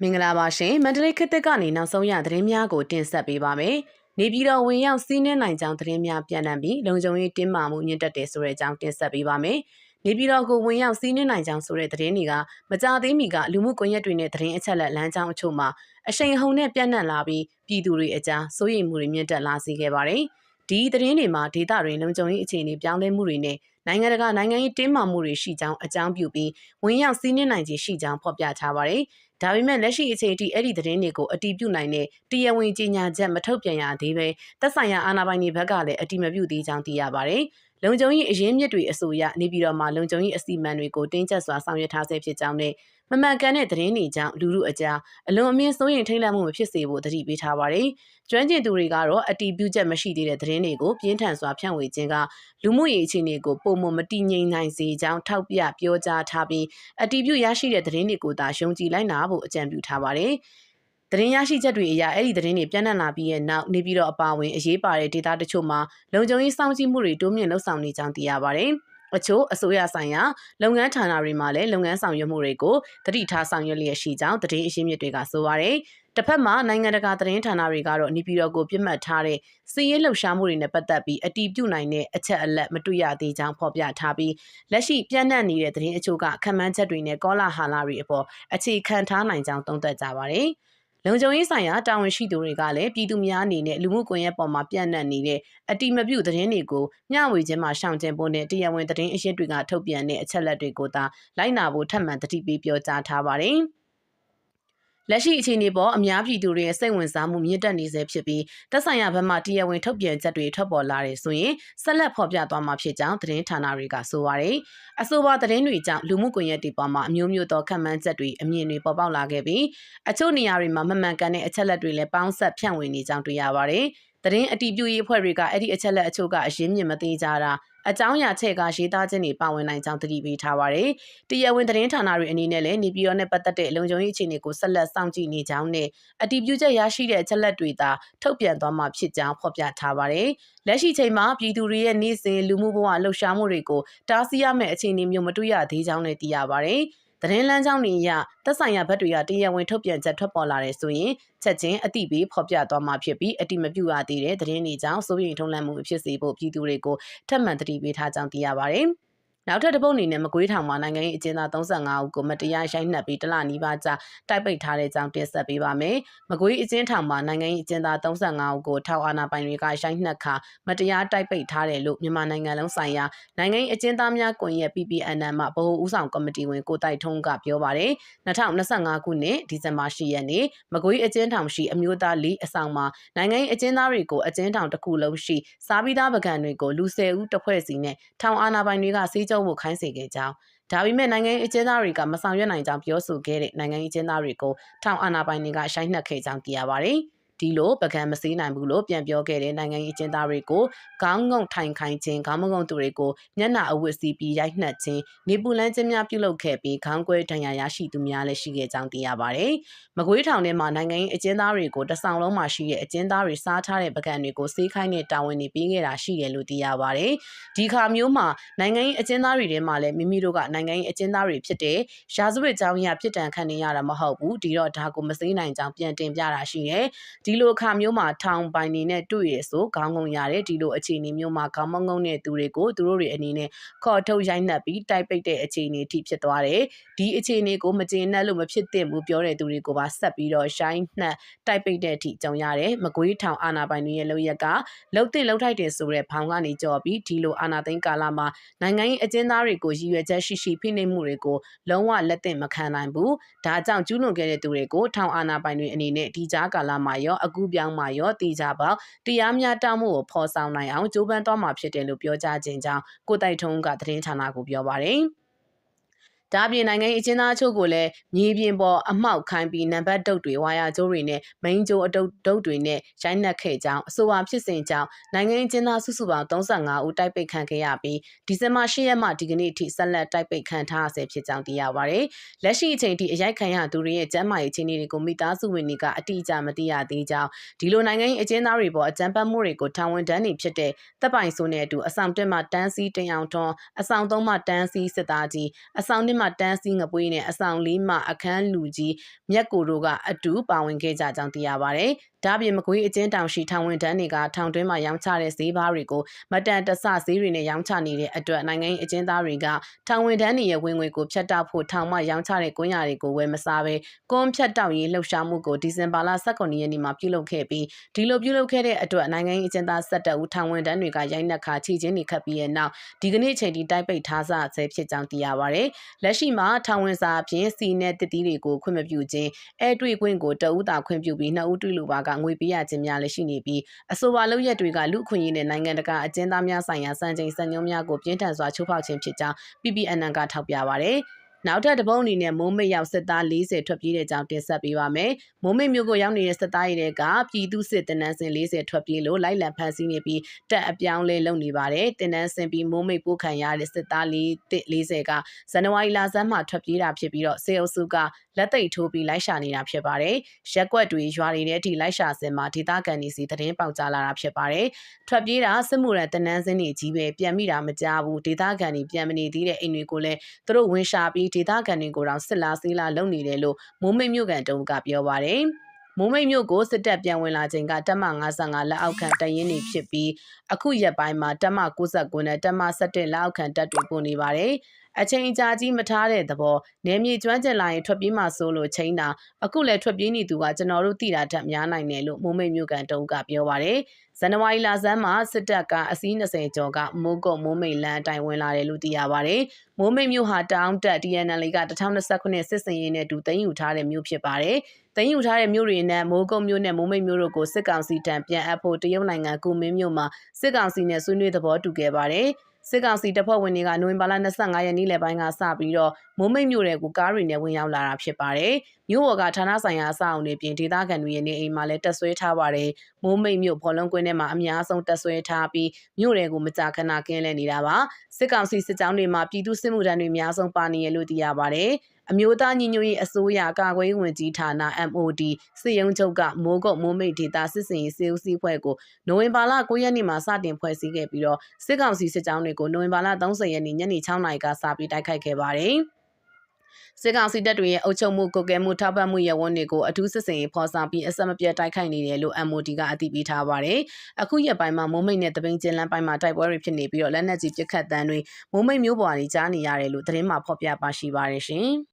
မင်္ဂလာပါရှင်မန္တလေးခေတ်သစ်ကနေနောက်ဆုံးရသတင်းများကိုတင်ဆက်ပေးပါမယ်။နေပြည်တော်ဝင်ရောက်စီးနင်းနိုင်ကြောင်းသတင်းများပြန့်နှံ့ပြီးလုံခြုံရေးတင်းမာမှုမြင့်တက်တယ်ဆိုတဲ့အကြောင်းတင်ဆက်ပေးပါမယ်။နေပြည်တော်ကိုဝင်ရောက်စီးနင်းနိုင်ကြောင်းဆိုတဲ့သတင်းတွေကမကြာသေးမီကလူမှုကွန်ရက်တွေနဲ့သတင်းအချက်အလက်လမ်းကြောင်းအချို့မှာအရှိန်ဟုန်နဲ့ပြန့်နှံ့လာပြီးပြည်သူတွေအကြားစိုးရိမ်မှုတွေမြင့်တက်လာစေခဲ့ပါတယ်။ဒီသတင်းတွေမှာဒေသတွင်လုံခြုံရေးအခြေအနေပြောင်းလဲမှုတွေနဲ့နိုင်ငံတကာနိုင်ငံရေးတင်းမာမှုတွေရှိကြောင်းအကြောင်းပြုပြီးဝင်ရောက်စီးနင်းနိုင်ခြေရှိကြောင်းဖော်ပြထားပါတယ်။ဒါပေမဲ့လက်ရှိအချိန်ထိအဲ့ဒီသတင်းတွေကိုအတည်ပြုနိုင်တဲ့တရားဝင်ကြေညာချက်မထုတ်ပြန်ရသေးပဲသက်ဆိုင်ရာအာဏာပိုင်တွေဘက်ကလည်းအတည်မပြုသေးကြောင်းသိရပါတယ်။လုံခြုံရေးအရင်းမြစ်တွေအဆိုအရနေပြည်တော်မှာလုံခြုံရေးအစီအမံတွေကိုတင်းကျပ်စွာဆောင်ရွက်ထားဆဲဖြစ်ကြောင်းနဲ့မမှန်ကန်တဲ့သတင်းတွေကြောင့်လူထုအကြားအလွန်အမင်းစိုးရိမ်ထိတ်လန့်မှုမဖြစ်စေဖို့တတိပေးထားပါတယ်။ကျွမ်းကျင်သူတွေကတော့အတည်ပြုချက်မရှိသေးတဲ့သတင်းတွေကိုပြင်းထန်စွာဖြန့်ဝေခြင်းကလူမှုရေးအခြေအနေကိုပုံမတည်ငြိမ်နိုင်စေကြောင်းထောက်ပြပြောကြားထားပြီးအတည်ပြုရရှိတဲ့သတင်းတွေကိုသာယုံကြည်လိုက်နာဖို့အကြံပြုထားပါတယ်။သတင်းရရှိချက်တွေအရအဲ့ဒီသတင်းတွေပြန့်နှံ့လာပြီးရဲ့နောက်နေပြည်တော်အပါအဝင်အရေးပါတဲ့ဒေသတချို့မှာလုံခြုံရေးစောင့်ကြည့်မှုတွေတိုးမြင့်လှုပ်ဆောင်နေကြောင်းသိရပါတယ်။အချို့အစိုးရဆိုင်ရာလုပ်ငန်းဌာနတွေမှာလည်းလုပ်ငန်းဆောင်ရွက်မှုတွေကိုတတိထားဆောင်ရွက်လျက်ရှိကြောင်းသတင်းအရင်းမြစ်တွေကဆိုပါတယ်။တစ်ဖက်မှာနိုင်ငံတကာသတင်းဌာနတွေကတော့နေပြည်တော်ကိုပြစ်မှတ်ထားတဲ့စီးရဲလှုပ်ရှားမှုတွေနဲ့ပတ်သက်ပြီးအတည်ပြုနိုင်တဲ့အချက်အလက်မတွေ့ရသေးကြောင်းဖော်ပြထားပြီးလက်ရှိပြန့်နှံ့နေတဲ့သတင်းအချို့ကခံမှန်းချက်တွေနဲ့ကောလာဟာလတွေအပေါ်အခြေခံထားနိုင်ကြောင်းသုံးသပ်ကြပါတယ်။လုံခြုံရေးဆိုင်ရာတာဝန်ရှိသူတွေကလည်းပြည်သူများအနေနဲ့လူမှုကွန်ရက်ပေါ်မှာပြန့်နှံ့နေတဲ့အတိမပြုသတင်းတွေကိုမျှဝေခြင်းမှာရှောင်ကျဉ်ဖို့နဲ့တရားဝင်သတင်းအရင်းတွေကထုတ်ပြန်တဲ့အချက်လက်တွေကိုသာလိုက်နာဖို့ထပ်မံတတိပေးပြောကြားထားပါတယ်။လက်ရှိအခြေအနေပေါ်အများပြည်သူတွေရဲ့စိတ်ဝင်စားမှုမြင့်တက်နေစေဖြစ်ပြီးသက်ဆိုင်ရာဘက်မှတရားဝင်ထုတ်ပြန်ချက်တွေထွက်ပေါ်လာတယ်ဆိုရင်ဆက်လက်ဖော်ပြသွားမှာဖြစ်ကြောင်းသတင်းဌာနတွေကဆိုပါတယ်။အဆိုပါသတင်းတွေကြောင့်လူမှုကွန်ရက်တွေပေါ်မှာအမျိုးမျိုးသောခံမှန်းချက်တွေအမြင်တွေပေါ်ပေါက်လာခဲ့ပြီးအချို့နေရာတွေမှာမမှန်ကန်တဲ့အချက်လက်တွေလည်းပေါင်းဆက်ဖြန့်ဝေနေကြောင်းတွေ့ရပါတယ်။သတင်းအတည်ပြုရေးအဖွဲ့တွေကအဲ့ဒီအချက်လက်အချို့ကအရင်းမြစ်မသေးကြတာအကြောင်းအရာချက်ကရေးသားခြင်းတွေပါဝင်နိုင်ကြောင်းသတိပေးထားပါတယ်။တရားဝင်သတင်းဌာနတွေအနေနဲ့လည်းနေပြည်တော်နဲ့ပတ်သက်တဲ့လုံခြုံရေးအခြေအနေကိုဆက်လက်စောင့်ကြည့်နေကြောင်းနဲ့အတည်ပြုချက်ရရှိတဲ့အချက်လက်တွေသာထုတ်ပြန်သွားမှာဖြစ်ကြောင်းဖော်ပြထားပါတယ်။လက်ရှိချိန်မှာပြည်သူတွေရဲ့နေ့စဉ်လူမှုဘဝလှုပ်ရှားမှုတွေကိုတားဆီးရမယ့်အခြေအနေမျိုးမတွေ့ရသေးကြောင်းလည်းသိရပါတယ်။သတင်းလမ်းကြောင်းတွေအရသက်ဆိုင်ရာဘက်တွေကတရားဝင်ထုတ်ပြန်ချက်ထွက်ပေါ်လာတယ်ဆိုရင်ချက်ချင်းအတိပေးဖော်ပြသွားမှာဖြစ်ပြီးအတိမပြုရသေးတဲ့သတင်းတွေကြောင့်စိုးရိမ်ထုံးလန့်မှုဖြစ်စေဖို့ပြည်သူတွေကိုထပ်မံတတိပေးထားကြောင်းသိရပါတယ်။နောက်ထပ်တစ်ပုတ်အနေနဲ့မကွေးထောင်မှာနိုင်ငံရေးအကျဉ်းသား35ဦးကိုမတရားရိုက်နှက်ပြီးတလနီးပါးကြာတိုက်ပိတ်ထားတဲ့အကြောင်းတင်ဆက်ပေးပါမယ်။မကွေးအကျဉ်းထောင်မှာနိုင်ငံရေးအကျဉ်းသား35ဦးကိုထောင်အာဏာပိုင်တွေကရိုက်နှက်ခါမတရားတိုက်ပိတ်ထားတယ်လို့မြန်မာနိုင်ငံလုံးဆိုင်ရာနိုင်ငံရေးအကျဉ်းသားများကွန်ရက် PPNN မှဗဟိုဦးဆောင်ကော်မတီဝင်ကိုတိုက်ထုံးကပြောပါတယ်။2025ခုနှစ်ဒီဇင်ဘာ10ရက်နေ့မကွေးအကျဉ်းထောင်ရှိအမျိုးသား၄အဆောင်မှာနိုင်ငံရေးအကျဉ်းသားတွေကိုအကျဉ်းထောင်တစ်ခုလုံးရှိစားပြီးသားပကံတွေကိုလူ10ဦးတစ်ဖွဲ့စီနဲ့ထောင်အာဏာပိုင်တွေကစေးကျုပ်ဖို့ခိုင်းစေခဲ့ကြောင်းဒါပေမဲ့နိုင်ငံရေးအကျဉ်းသားတွေကမဆောင်ရွက်နိုင်ကြောင်းပြောဆိုခဲ့တဲ့နိုင်ငံရေးအကျဉ်းသားတွေကိုထောင်အာဏာပိုင်တွေကရိုက်နှက်ခဲ့ကြောင်းသိရပါတယ်။ဒီလိုပကံမစေးနိုင်ဘူးလို့ပြန်ပြောခဲ့တဲ့နိုင်ငံရေးအကျဉ်းသားတွေကိုခေါင်းငုံထိုင်ခိုင်းခြင်းခေါင်းမငုံသူတွေကိုမျက်နှာအဝတ်စီးပြီးရိုက်နှက်ခြင်းနေပူလန်းခြင်းများပြုလုပ်ခဲ့ပြီးခေါင်းကွဲဒဏ်ရာရရှိသူများလည်းရှိခဲ့ကြောင်းသိရပါတယ်။မကွေးထောင်ထဲမှာနိုင်ငံရေးအကျဉ်းသားတွေကိုတဆောင်လုံးမှာရှိတဲ့အကျဉ်းသားတွေစားထားတဲ့ပကံတွေကိုစေးခိုင်းတဲ့တာဝန်တွေပေးခဲ့တာရှိတယ်လို့သိရပါတယ်။ဒီခါမျိုးမှာနိုင်ငံရေးအကျဉ်းသားတွေထဲမှာလည်းမိမိတို့ကနိုင်ငံရေးအကျဉ်းသားတွေဖြစ်တဲ့ရာဇဝတ်ကြောင်းအရပြစ်ဒဏ်ခံနေရတာမဟုတ်ဘူးဒီတော့ဒါကိုမစေးနိုင်ကြောင်းပြန်တင်ပြတာရှိတယ်။ဒီလိုအခါမျိုးမှာထောင်ပိုင်နေနဲ့တွေ့ရဆိုခေါင်းငုံရတယ်ဒီလိုအခြေအနေမျိုးမှာခေါင်းမငုံတဲ့သူတွေကိုသူတို့တွေအနေနဲ့ခေါ်ထုတ်ရိုက်နှက်ပြီးတိုက်ပိတ်တဲ့အခြေအနေထိဖြစ်သွားတယ်ဒီအခြေအနေကိုမကျေနပ်လို့မဖြစ်သင့်ဘူးပြောတဲ့သူတွေကိုပါဆက်ပြီးတော့ရိုက်နှက်တိုက်ပိတ်တဲ့အထိကြုံရတယ်မကွေးထောင်အာဏာပိုင်တွေရဲ့လုပ်ရက်ကလှုပ်တဲ့လှုပ်ထိုက်တယ်ဆိုတဲ့ဖောင်ကနေကြော်ပြီးဒီလိုအာဏာသိမ်းကာလမှာနိုင်ငံရေးအကျဉ်းသားတွေကိုရည်ရွယ်ချက်ရှိရှိဖိနှိပ်မှုတွေကိုလုံးဝလက်သင့်မခံနိုင်ဘူးဒါကြောင့်ကျူးလွန်ခဲ့တဲ့သူတွေကိုထောင်အာဏာပိုင်တွေအနေနဲ့ဒီကြားကာလမှာရောအခုပြောင်းမှာရောတည်ကြပေါတရားမျှတမှုကိုဖော်ဆောင်နိုင်အောင်ကြိုးပမ်းသွားမှာဖြစ်တယ်လို့ပြောကြားခြင်းကြောင့်ကိုတိုက်ထုံးကသတင်းဌာနကိုပြောပါတယ်။ဒါပြင်နိုင်ငံရေးအကျဉ်းသားအချို့ကိုလည်းမြေပြင်ပေါ်အမှောက်ခိုင်းပြီးနံပါတ်တုပ်တွေဝါယာကျိုးတွေနဲ့မိန်ကျိုးအတုပ်တွေနဲ့ရိုက်နှက်ခဲ့ကြောင်းအဆိုပါဖြစ်စဉ်ကြောင့်နိုင်ငံရေးအကျဉ်းသားစုစုပေါင်း35ဦးတိုက်ပိတ်ခံခဲ့ရပြီးဒီဇင်ဘာ10ရက်မှဒီကနေ့အထိဆက်လက်တိုက်ပိတ်ခံထားရဆဲဖြစ်ကြောင်းသိရပါတယ်။လက်ရှိအချိန်ထိအရိုက်ခံရသူတွေရဲ့ကျန်းမာရေးအခြေအနေတွေကိုမိသားစုဝင်တွေကအတိအကျမသိရသေးကြောင်းဒီလိုနိုင်ငံရေးအကျဉ်းသားတွေပေါ်အကြမ်းဖက်မှုတွေကိုထောင်ဝန်တန်းတွေဖြစ်တဲ့တပ်ပိုင်ဆိုနဲ့အတူအဆောင်1မှတန်းစီတင်အောင်ထွန်းအဆောင်3မှတန်းစီစစ်သားကြီးအဆောင်2မှ မှတန်းစီငပွေးနဲ့အဆောင်လေးမှအခန်းလူကြီးမြက်ကိုတို့ကအတူပါဝင်ခဲ့ကြကြောင်းသိရပါတယ်။ဒါပြင်မကွေးအကျဉ်းတောင်ရှိထောင်ဝင်တန်းတွေကထောင်တွင်းမှာရောင်းချတဲ့ဈေးဘားတွေကိုမတန်တဆဈေးတွေနဲ့ရောင်းချနေတဲ့အတွက်နိုင်ငံရေးအကျဉ်းသားတွေကထောင်ဝင်တန်းတွေရဲ့ဝင်ငွေကိုဖျက်တောက်ဖို့ထောင်မှရောင်းချတဲ့ကွန်းရတွေကိုဝယ်မစားဘဲကွန်းဖြတ်တောက်ရေးလှုပ်ရှားမှုကိုဒီဇင်ဘာလ19ရက်နေ့မှာပြုလုပ်ခဲ့ပြီးဒီလိုပြုလုပ်ခဲ့တဲ့အတွက်နိုင်ငံရေးအကျဉ်းသား17ဦးထောင်ဝင်တန်းတွေကရိုက်နှက်ခါချီချင်းတွေခတ်ပြီးတဲ့နောက်ဒီကနေ့ချိန်ထိတိုက်ပိတ်ထားဆဲဖြစ်ကြောင်းသိရပါတယ်။လက်ရှိမှာထောင်ဝင်စာအပြင်စီနဲ့တစ်တီးတွေကိုခွင့်မပြုခြင်းအဲတွေ့ခွင့်ကိုတဦးသာခွင့်ပြုပြီးနှစ်ဦးတွေ့လို့ပါကငွေပေးရခြင်းများလည်းရှိနေပြီးအဆိုပါလုပ်ရက်တွေကလူအခွင့်အရေးနဲ့နိုင်ငံတကာအကျဉ်းသားများဆိုင်ရာစံချိန်စံညွှန်းများကိုပြင်းထန်စွာချိုးဖောက်ခြင်းဖြစ်ကြောင်း PPNN ကထောက်ပြပါတယ်။နောက်ထပ်တပုံးအနေနဲ့မိုးမိတ်ရောက်စစ်သား40ထွက်ပြေးတဲ့ကြောင်းတင်ဆက်ပေးပါမယ်။မိုးမိတ်မျိုးကိုရောက်နေတဲ့စစ်သားတွေကပြည်သူစစ်တင်နန်းစင်40ထွက်ပြေးလို့လိုက်လံဖမ်းဆီးနေပြီးတက်အပြောင်းလဲလုပ်နေပါတယ်။တင်နန်းစင်ပြီးမိုးမိတ်ပို့ခံရတဲ့စစ်သား40ကဇန်နဝါရီလဆန်းမှာထွက်ပြေးတာဖြစ်ပြီးတော့စေအုပ်စုကလက်သိပ်ထိုးပြီးလိုက်ရှာနေတာဖြစ်ပါတယ်။ရက်ကွက်တွေရွာတွေနဲ့အထိလိုက်ရှာစင်မှာဒေသခံတွေစီသတင်းပေါက်ကြားလာတာဖြစ်ပါတယ်။ထွက်ပြေးတာစစ်မှုရန်တင်နန်းစင်တွေကြီးပဲပြန်မိတာမကြားဘူးဒေသခံတွေပြန်မနေသေးတဲ့အိမ်တွေကိုလည်းသူတို့ဝင်ရှာပြီးဒေသခံတွေကိုတောင်စစ်လားဆေးလားလုပ်နေတယ်လို့မိုးမိတ်မြို့ကန်တုံးကပြောပါတယ်။မိုးမိတ်မြို့ကိုစစ်တပ်ပြန်ဝင်လာချိန်ကတပ်မ55လက်အောက်ခံတပ်ရင်းတွေဖြစ်ပြီးအခုရက်ပိုင်းမှာတပ်မ69နဲ့တပ်မ17လက်အောက်ခံတပ်တွေပို့နေပါတယ်။အချိန်ကြာကြီးမထားတဲ့သဘောနယ်မြေကျွမ်းကျင်လာရင်ထွက်ပြေးမှဆိုလို့ချိန်တာအခုလည်းထွက်ပြေးနေသူကကျွန်တော်တို့သိတာထက်များနိုင်တယ်လို့မိုးမိတ်မြို့ကန်တုံးကပြောပါတယ်။ဇန်နဝါရီလဆန်းမှာစစ်တပ်ကအစီး20ကျော်ကမိုးကုတ်မိုးမိတ်လမ်းအတိုင်းဝင်လာတယ်လို့သိရပါတယ်။မိုးမိတ်မြို့ဟာတောင်တက် TNL က2029စစ်စင်ရေးနဲ့တူသိမ်းယူထားတဲ့မြို့ဖြစ်ပါတယ်။သိမ်းယူထားတဲ့မြို့တွေနဲ့မိုးကုတ်မြို့နဲ့မိုးမိတ်မြို့တို့ကိုစစ်ကောင်စီတံပြန်အပ်ဖို့တရုတ်နိုင်ငံကူမင်းမြို့မှာစစ်ကောင်စီနဲ့ဆွေးနွေးသဘောတူခဲ့ပါတယ်။စစ်ကောင်စီတပ်ဖွဲ့ဝင်တွေကနိုဝင်ဘာလ25ရက်နေ့လယ်ပိုင်းကစပြီးတော့မိုးမိတ်မြို့တွေကိုကားတွေနဲ့ဝင်ရောက်လာတာဖြစ်ပါတယ်။မြို့ပေါ်ကဌာနဆိုင်ရာအဆောက်အုံတွေပြင်ဒေသခံတွေရဲ့နေအိမ်မှာလည်းတက်ဆွဲထားပါတယ်။မိုးမိတ်မြို့ဘော်လုံးကွင်းထဲမှာအများဆုံးတက်ဆွဲထားပြီးမြို့တွေကိုမကြာခဏကင်းလဲနေတာပါ။စစ်ကောင်စီစစ်ကြောင်းတွေမှာပြည်သူစစ်မှုထမ်းတွေအများဆုံးပါနေရလို့သိရပါတယ်။အမျိုးသားညီညွတ်ရေးအစိုးရကာကွယ်ရေးဝန်ကြီးဌာန MOD စစ်ရုံးချုပ်ကမိုးကုတ်မိုးမိတ်ဒေသစစ်စင်ရေးစေဦးစီးဖွဲ့ကိုနိုဝင်ဘာလ9ရက်နေ့မှာစတင်ဖွဲ့စည်းခဲ့ပြီးတော့စစ်ကောင်စီစစ်ကြောင်းတွေကိုနိုဝင်ဘာလ30ရက်နေ့ညနေ6နာရီကစပြီးတိုက်ခိုက်ခဲ့ပါတယ်။စစ်ကောင်စီတပ်တွေရဲ့အုပ်ချုပ်မှုကိုကဲမှုထောက်ပံ့မှုရဝန်တွေကိုအထူးစစ်စင်ရေးဖော်ဆောင်ပြီးအဆက်မပြတ်တိုက်ခိုက်နေတယ်လို့ MOD ကအသိပေးထားပါတယ်။အခုရက်ပိုင်းမှာမိုးမိတ်နဲ့တပိန်ကျင်းလန်းပိုင်းမှာတိုက်ပွဲတွေဖြစ်နေပြီးတော့လက်နက်ကြီးပစ်ခတ်တန်းတွေမိုးမိတ်မျိုးပေါ်ကနေကြားနေရတယ်လို့သတင်းမှာဖော်ပြပါရှိပါတယ်ရှင်။